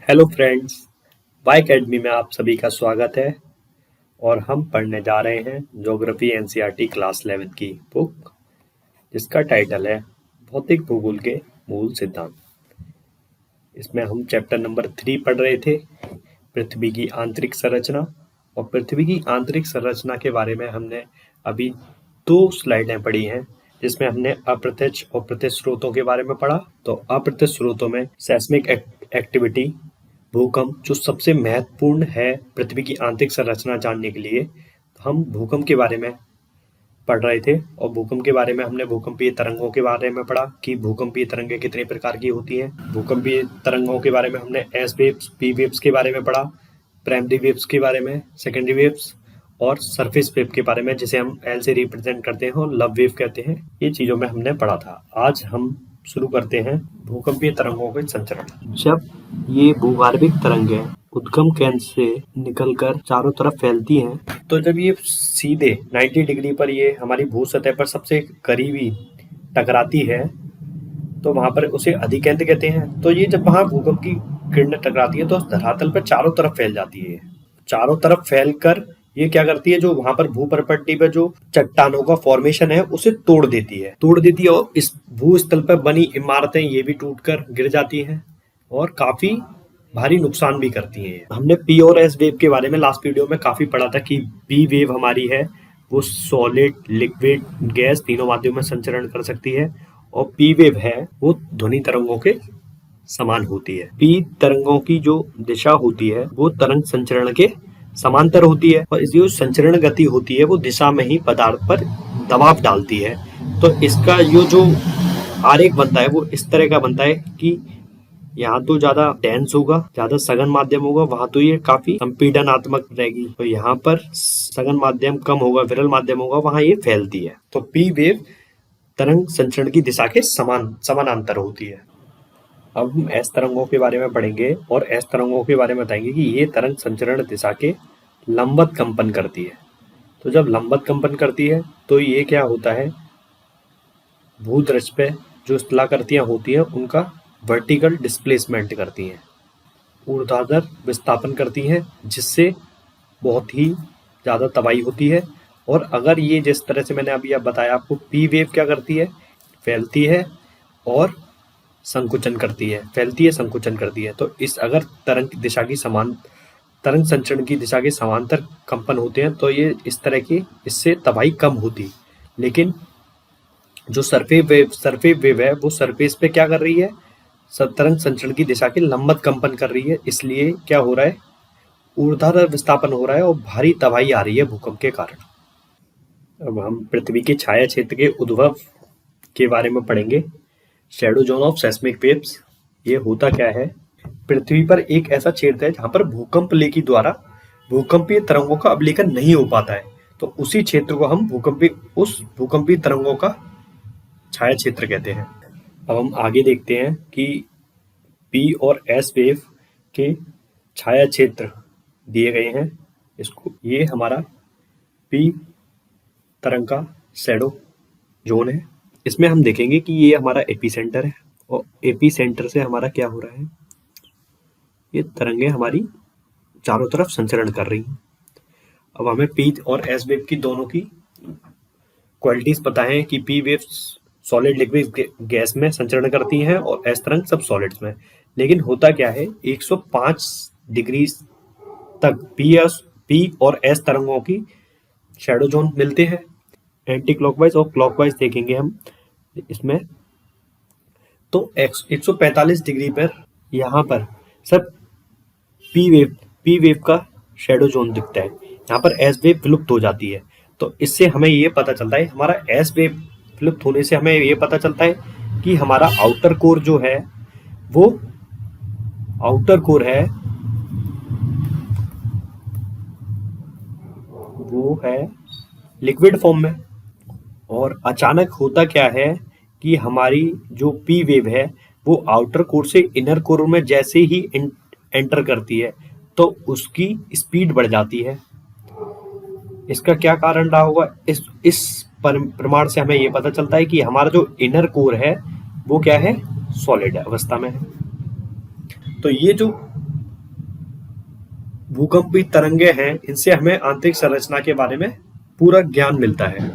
Hello friends, Y academy में आप सभी का स्वागत है। और हम पढ़ने जा रहे हैं ज्योग्राफी एनसीईआरटी क्लास 11 की बुक, जिसका टाइटल है भौतिक भूगोल के मूल सिद्धांत। इसमें हम चैप्टर नंबर 3 पढ़ रहे थे, पृथ्वी की आंतरिक संरचना। और पृथ्वी की आंतरिक संरचना के बारे में हमने अभी 2 स्लाइडें पढ़ी हैं, जिसमें हमने अप्रत्यक्ष और प्रत्यक्ष स्रोतों के बारे में पढ़ा। तो अप्रत्यक्ष स्रोतों में सेस्मिक एक्टिविटी, भूकंप, जो सबसे महत्वपूर्ण है पृथ्वी की आंतरिक संरचना जानने के लिए। हम भूकंप के बारे में पढ़ रहे थे और भूकंप के बारे में हमने भूकंपीय तरंगों के बारे में पढ़ा कि भूकंपीय तरंगें कितने प्रकार की होती हैं। भूकंपीय तरंगों के बारे में हमने एस वेव्स, पी वेव्स के बारे में पढ़ा, प्राइमरी वेव्स के बारे में, सेकेंडरी वेव्स और सरफेस वेव के बारे में, जिसे हम एल से रिप्रेजेंट करते हैं और लव वेव कहते हैं। ये चीजों में हमने पढ़ा था। आज हम शुरू करते हैं भूकंपीय तरंगों के संचरण। जब ये भूगर्भिक तरंगें उद्गम केंद्र से निकलकर चारों तरफ फैलती हैं, तो जब ये सीधे 90 डिग्री पर ये हमारी भू सतह पर सबसे करीबी टकराती है, तो वहां पर उसे अधिकेंद्र कहते हैं। तो ये जब वहां भूकंप की किरणें टकराती है तो धरातल पर चारों तरफ फैल जाती है। चारों तरफ फैलकर ये क्या करती है, जो वहां पर भूपरिपट्टी पर जो चट्टानों का फॉर्मेशन है उसे तोड़ देती है और इस भूस्थल पर बनी इमारतें ये भी टूटकर गिर जाती हैं और काफी भारी नुकसान भी करती हैं। हमने पी और एस वेव के बारे में लास्ट वीडियो में काफी पढ़ा था कि पी वेव हमारी है वो सॉलिड, लिक्विड, गैस तीनों माध्यमों में संचरण कर सकती है, और पी वेव है वो ध्वनि तरंगों के समान होती है। पी तरंगों की जो दिशा होती है वो तरंग संचरण के समांतर होती है, और इसकी जो संचरण गति होती है वो दिशा में ही पदार्थ पर दबाव डालती है। तो इसका जो आरेख बनता है वो इस तरह का बनता है कि यहाँ तो ज्यादा डेंस होगा, ज्यादा सघन माध्यम होगा, वहां तो ये काफी संपीड़नात्मक रहेगी। तो यहाँ पर सघन माध्यम कम होगा, विरल माध्यम होगा, वहां ये फैलती है। तो पी वेव तरंग संचरण की दिशा के समानांतर होती है। अब हम एस तरंगों के बारे में पढ़ेंगे और एस तरंगों के बारे में बताएंगे कि ये तरंग संचरण दिशा के लंबवत कंपन करती है। तो जब लंबवत कंपन करती है तो ये क्या होता है, भूदृश्य पे जो स्थलाकृतियां होती हैं उनका वर्टिकल डिस्प्लेसमेंट करती हैं, ऊर्ध्वाधर विस्थापन करती हैं, जिससे बहुत ही ज़्यादा तबाही होती है। और अगर ये जिस तरह से मैंने अभी बताया आपको, पी वेव क्या करती है, फैलती है और संकुचन करती है, फैलती है, संकुचन करती है। तो इस अगर तरंग संचरण की दिशा के समांतर कंपन होते हैं तो ये इस तरह की, इससे तबाही कम होती। लेकिन जो सरफेस वेव है वो सरफेस पे क्या कर रही है, तरंग संचरण की दिशा के लंबवत कंपन कर रही है। इसलिए क्या हो रहा है, ऊर्ध्वाधर विस्थापन हो रहा है और भारी तबाही आ रही है भूकंप के कारण। अब हम पृथ्वी के छाया क्षेत्र के उद्भव के बारे में पढ़ेंगे। Shadow zone of seismic waves, ये होता क्या है, पृथ्वी पर एक ऐसा क्षेत्र है जहां पर भूकंप लेखी द्वारा भूकंपीय तरंगों का अवलोकन नहीं हो पाता है। तो उसी क्षेत्र को हम भूकंपीय तरंगों का छाया क्षेत्र कहते हैं। अब हम आगे देखते हैं कि पी और एस वेव के छाया क्षेत्र दिए गए हैं। इसको, ये हमारा पी तरंग का शैडो जोन है। इसमें हम देखेंगे कि ये हमारा एपीसेंटर है और एपीसेंटर से हमारा क्या हो रहा है, ये तरंगें हमारी चारों तरफ संचरण कर रही हैं। अब हमें पी और एस वेव की दोनों की क्वालिटीज पता है कि P wave solid, liquid, gas में संचरण करती हैं और एस तरंग सब सॉलिड्स में। लेकिन होता क्या है, 105 डिग्री तक पी और एस तरंगों की शैडो जोन मिलते हैं। एंटी क्लॉकवाइज और क्लॉकवाइज देखेंगे हम इसमें। तो 145 डिग्री पर यहाँ पर सब पी वेव का शैडो जोन दिखता है, यहाँ पर एस वेव विलुप्त हो जाती है। तो इससे हमें ये पता चलता है, हमारा एस वेव विलुप्त होने से हमें ये पता चलता है कि हमारा आउटर कोर जो है वो है लिक्विड फॉर्म में। और अचानक होता क्या है कि हमारी जो पी वेव है वो आउटर कोर से इनर कोर में जैसे ही एंटर करती है तो उसकी स्पीड बढ़ जाती है। इसका क्या कारण रहा होगा, इस प्रमाण से हमें ये पता चलता है कि हमारा जो इनर कोर है वो क्या है, सॉलिड अवस्था में है। तो ये जो भूकंपी तरंगे हैं, इनसे हमें आंतरिक संरचना के बारे में पूरा ज्ञान मिलता है।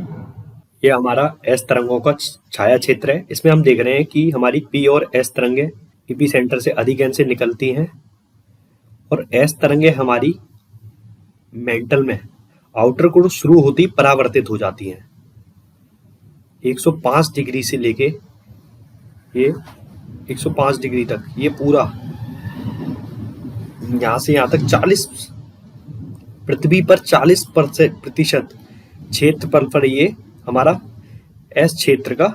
ये हमारा एस तरंगों का छाया क्षेत्र है। इसमें हम देख रहे हैं कि हमारी पी और एस तरंगे इपी सेंटर से अधिकेंद्र से निकलती हैं और एस तरंगे हमारी मेंटल में आउटर कोण शुरू होती परावर्तित हो जाती हैं। 105 डिग्री से लेके ये 105 डिग्री तक, ये पूरा यहां से यहां तक 40 पृथ्वी पर 40% क्षेत्रफल पर ये हमारा एस क्षेत्र का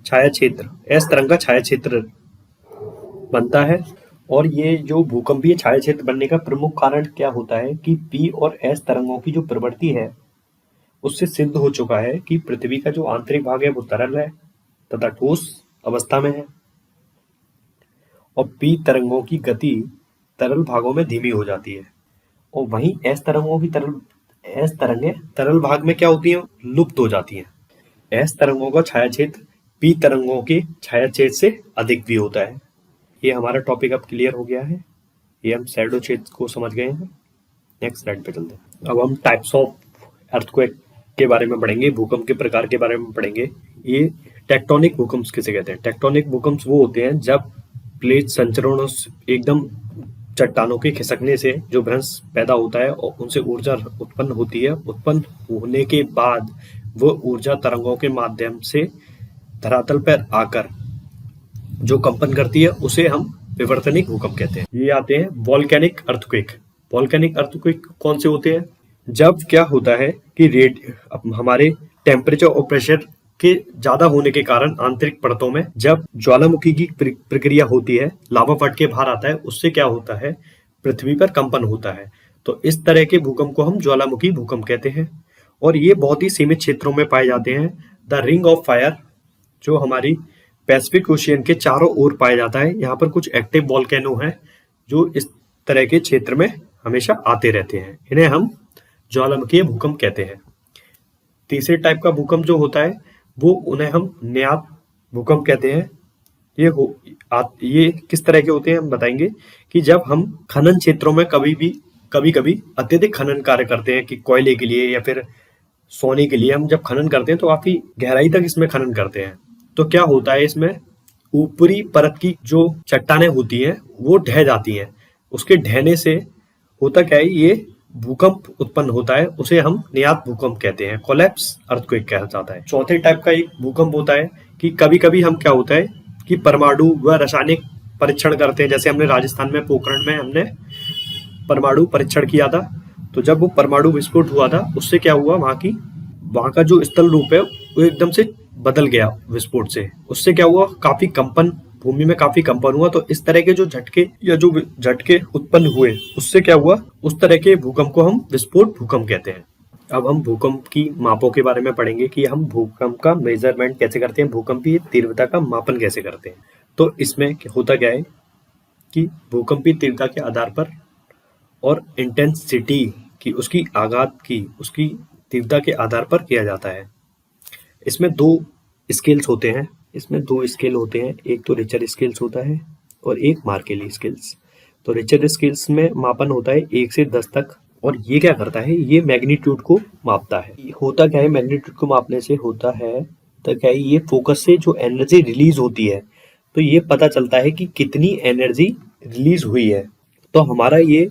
छाया क्षेत्र, एस तरंग का छाया क्षेत्र बनता है। और ये जो भूकंपीय छाया क्षेत्र बनने का प्रमुख कारण क्या होता है कि पी और एस तरंगों की जो प्रवृत्ति है उससे सिद्ध हो चुका है कि पृथ्वी का जो आंतरिक भाग है वो तरल है तथा ठोस अवस्था में है और पी तरंगों की गति तरल भागों में धीमी हो जाती है और वहीं एस तरंगे तरल भाग में क्या होती हैं, लुप्त हो जाती हैं। एस तरंगों का छाया क्षेत्र पी तरंगों के छाया क्षेत्र से अधिक भी होता है। ये हमारा टॉपिक अब क्लियर हो गया है, ये हम शैडो क्षेत्र को समझ गए हैं। नेक्स्ट स्लाइड पे चलते हैं। अब हम टाइप्स ऑफ अर्थक्वेक के बारे में पढ़ेंगे, भूकंप के प्रकार के बारे में पढ़ेंगे। ये टेक्टोनिक भूकंप किसे कहते हैं? टेक्टोनिक भूकंप वो होते हैं जब प्लेट संचरणों से एकदम चट्टानों के खिसकने से जो भ्रंश पैदा होता है और उनसे ऊर्जा उत्पन्न होती है। उत्पन्न होने के बाद वो ऊर्जा तरंगों के माध्यम से धरातल पर आकर जो कंपन करती है उसे हम विवर्तनिक भूकंप कहते हैं। ये आते हैं वॉल्केनिक अर्थक्वेक। वॉल्केनिक अर्थक्वेक कौन से होते हैं? जब क्या होता है कि हमारे टेम्परेचर और प्रेशर के ज्यादा होने के कारण आंतरिक परतों में जब ज्वालामुखी की प्रक्रिया होती है, लावा फट के बाहर आता है, उससे क्या होता है, पृथ्वी पर कंपन होता है। तो इस तरह के भूकंप को हम ज्वालामुखी भूकंप कहते हैं और ये बहुत ही सीमित क्षेत्रों में पाए जाते हैं। द रिंग ऑफ फायर जो हमारी पैसिफिक ओशियन के चारों ओर पाया जाता है। यहाँ पर कुछ एक्टिव वॉल्केनो हैं जो इस तरह के क्षेत्र में हमेशा आते रहते हैं, इन्हें हम ज्वालामुखी भूकंप कहते हैं। तीसरे टाइप का भूकंप जो होता है वो उन्हें हम न्यात भूकंप कहते हैं। ये किस तरह के होते हैं हम बताएंगे कि जब हम खनन क्षेत्रों में कभी कभी अत्यधिक खनन कार्य करते हैं कि कोयले के लिए या फिर सोने के लिए हम जब खनन करते हैं तो काफी गहराई तक इसमें खनन करते हैं, तो क्या होता है इसमें ऊपरी परत की जो चट्टानें होती हैं वो ढह जाती हैं। उसके ढहने से होता क्या है, ये भूकंप उत्पन्न होता है, उसे हम नियात भूकंप कहते हैं, कोलैप्स अर्थक्वेक कहा जाता है। चौथे टाइप का एक भूकंप होता है कि कभी कभी हम क्या होता है कि परमाणु व रासायनिक परीक्षण करते हैं। जैसे हमने राजस्थान में पोखरण में हमने परमाणु परीक्षण किया था, तो जब वो परमाणु विस्फोट हुआ था उससे क्या हुआ, वहां का जो स्थल रूप है वो एकदम से बदल गया विस्फोट से। उससे क्या हुआ, काफी कंपन, भूमि में काफी कंपन हुआ। तो इस तरह के जो झटके उत्पन्न हुए उससे क्या हुआ, उस तरह के भूकंप को हम विस्फोट भूकंप कहते हैं। अब हम भूकंप की मापों के बारे में पढ़ेंगे कि हम भूकंप का मेजरमेंट कैसे करते हैं, भूकंपीय तीव्रता का मापन कैसे करते हैं। तो इसमें होता क्या है कि भूकंपीय तीव्रता के आधार पर और इंटेंसिटी की, उसकी आघात की, उसकी तीव्रता के आधार पर किया जाता है। इसमें दो स्केल होते हैं, एक तो रिचर स्केल्स होता है और एक मार्केली स्केल्स। तो रिचर स्केल्स में मापन होता है 1 से 10 तक और ये क्या करता है, ये मैग्नीट्यूड को मापता है। होता क्या है, मैग्नीट्यूड को मापने से होता है तो क्या है, ये फोकस से जो एनर्जी रिलीज होती है तो ये पता चलता है कि कितनी एनर्जी रिलीज हुई है। तो हमारा ये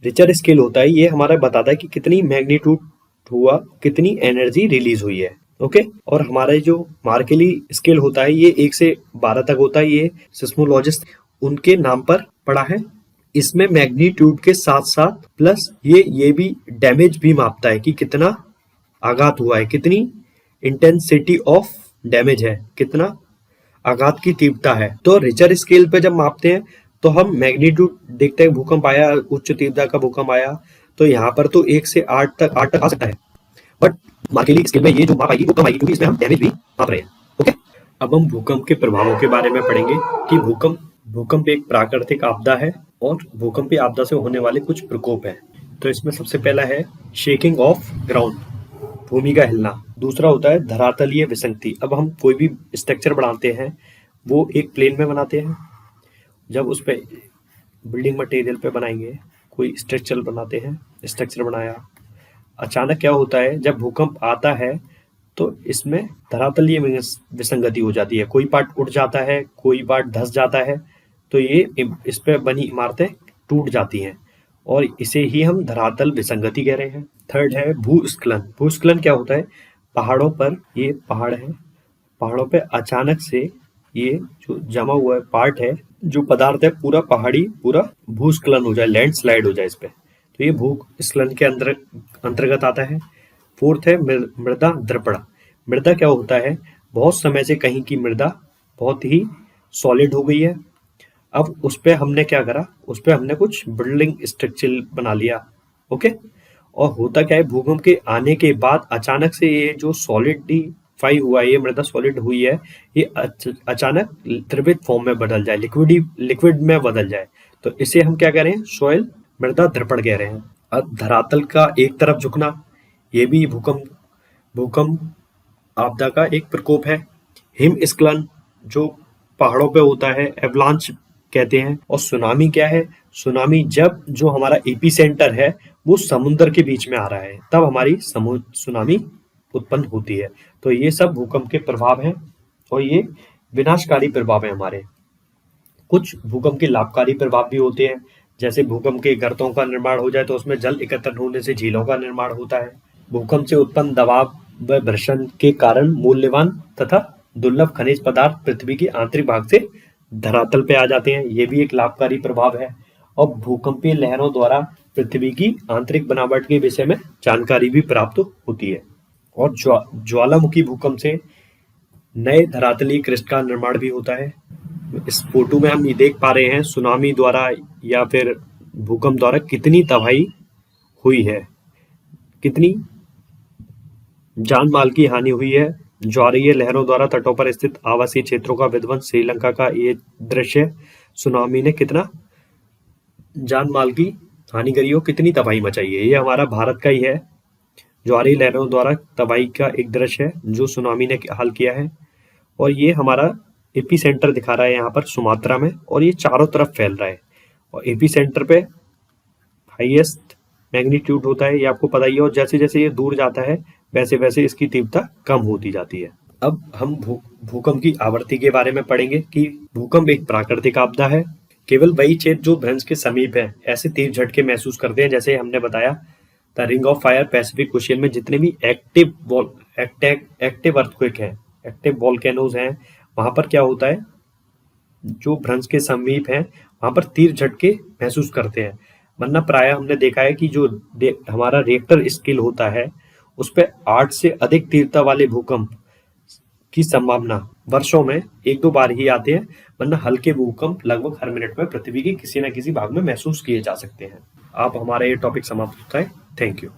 रिचर स्केल होता है, ये हमारा बताता है कि कितनी मैग्नीट्यूड हुआ, कितनी एनर्जी रिलीज हुई है। ओके, और हमारा जो मार्केली स्केल होता है ये 1 से 12 तक होता है। ये सिस्मोलॉजिस्ट उनके नाम पर पड़ा है। इसमें मैग्नीट्यूड के साथ साथ प्लस ये भी डैमेज भी मापता है कि कितना आघात हुआ है, कितनी इंटेंसिटी ऑफ डैमेज है, कितना आघात की तीव्रता है। तो रिचर स्केल पे जब मापते हैं तो हम मैग्नीट्यूड देखते हैं, भूकंप आया, उच्च तीव्रता का भूकंप आया, तो यहाँ पर तो 1 से 8 तक आ सकता है, बट मार्केली स्केल में ये जो माप आएगी वो कम आएगी क्योंकि इसमें हम डैमेज भी माप रहे हैं। ओके, अब हम भूकंप के प्रभावों के बारे में पढ़ेंगे कि भूकंप एक प्राकृतिक आपदा है और भूकंपीय आपदा से होने वाले कुछ प्रकोप हैं। तो इसमें सबसे पहला है शेकिंग ऑफ ग्राउंड, भूमि का हिलना। दूसरा होता है धरातलीय विसंगति। अब हम कोई भी स्ट्रक्चर बनाते हैं वो एक प्लेन में बनाते हैं, जब उस पे बिल्डिंग मटेरियल पे बनाएंगे, कोई स्ट्रक्चर बनाया। अचानक क्या होता है, जब भूकंप आता है तो इसमें धरातलीय विसंगति हो जाती है, कोई पार्ट उठ जाता है, कोई पार्ट धंस जाता है, तो ये इस पे बनी इमारतें टूट जाती हैं और इसे ही हम धरातल विसंगति कह रहे हैं। थर्ड है भूस्खलन। भूस्खलन क्या होता है, पहाड़ों पर, ये पहाड़ है, पहाड़ों पे अचानक से ये जो जमा हुआ है पार्ट है, जो पदार्थ है, पूरा भूस्खलन हो जाए, लैंडस्लाइड हो जाए इस पे, तो ये भूस्खलन के अंतर्गत आता है। फोर्थ है मृदा द्रपण। मृदा क्या होता है, बहुत समय से कहीं की मृदा बहुत ही सॉलिड हो गई है, अब उस पे हमने क्या करा, उस पे हमने कुछ बिल्डिंग स्ट्रक्चर बना लिया। ओके, और होता क्या है, भूकंप के आने के बाद अचानक से ये जो सॉलिडिफाई हुआ है, ये मृदा सॉलिड हुई है, ये अचानक द्रवित फॉर्म में बदल जाए, लिक्विड में बदल जाए, तो इसे हम क्या कह रहे हैं, सॉइल मृदा द्रपण कह रहे हैं। अब धरातल का एक तरफ झुकना, ये भी भूकंप आपदा का एक प्रकोप है। हिमस्खलन जो पहाड़ों पे होता है, एवलांच कहते हैं। और सुनामी क्या है, सुनामी जब जो हमारा एपी सेंटर है वो समुद्र के बीच में आ रहा है, तब हमारी सुनामी उत्पन्न होती है। तो ये सब भूकंप के प्रभाव हैं और ये विनाशकारी प्रभाव है हमारे। कुछ भूकंप के लाभकारी प्रभाव भी होते हैं, जैसे भूकंप के गर्तों का निर्माण हो जाए तो उसमें जल एकत्र होने से झीलों का निर्माण होता है। भूकंप से उत्पन्न दबाव व घर्षण के कारण मूल्यवान तथा दुर्लभ खनिज पदार्थ पृथ्वी के आंतरिक भाग से धरातल पे आ जाते हैं, ये भी एक लाभकारी प्रभाव है। और भूकंपीय लहरों द्वारा पृथ्वी की आंतरिक बनावट के विषय में जानकारी भी प्राप्त होती है। और ज्वालामुखी भूकंप से नए धरातलीय क्रिस्ट का निर्माण भी होता है। इस फोटो में हम ये देख पा रहे हैं सुनामी द्वारा या फिर भूकंप द्वारा कितनी तबाही हुई है, कितनी जान माल की हानि हुई है। ज्वारीय लहरों द्वारा तटों पर स्थित आवासीय क्षेत्रों का विध्वंस, श्रीलंका का ये दृश्य, सुनामी ने कितना जान माल की हानि करी हो, कितनी तबाही मचाई है, ये हमारा भारत का ही है। ज्वारीय लहरों द्वारा तबाही का एक दृश्य है जो सुनामी ने हाल किया है। और ये हमारा एपी सेंटर दिखा रहा है यहाँ पर सुमात्रा में, और ये चारों तरफ फैल रहा है। और एपी सेंटर पे हाईएस्ट मैग्नीट्यूड होता है, ये आपको पता ही है, और जैसे जैसे ये दूर जाता है वैसे वैसे इसकी तीव्रता कम होती जाती है। अब हम भूकंप की आवृत्ति के बारे में पढ़ेंगे कि भूकंप एक प्राकृतिक आपदा है। केवल वही क्षेत्र जो भ्रंश के समीप है ऐसे तीव्र झटके महसूस करते हैं। जैसे हमने बताया the ring of fire Pacific ocean में जितने भी एक्टिव अर्थक्वेक है, एक्टिव वॉल्केनोज हैं, वहां पर क्या होता है, जो भ्रंश के समीप है वहां पर तीव्र झटके महसूस करते हैं। वरना प्राय हमने देखा है कि जो हमारा रिएक्टर स्केल होता है उस पे 8 से अधिक तीव्रता वाले भूकंप की संभावना वर्षों में 1-2 बार ही आते हैं, वरना हल्के भूकंप लगभग हर मिनट में पृथ्वी के किसी न किसी भाग में महसूस किए जा सकते हैं। आप हमारा ये टॉपिक समाप्त होता है। Thank you.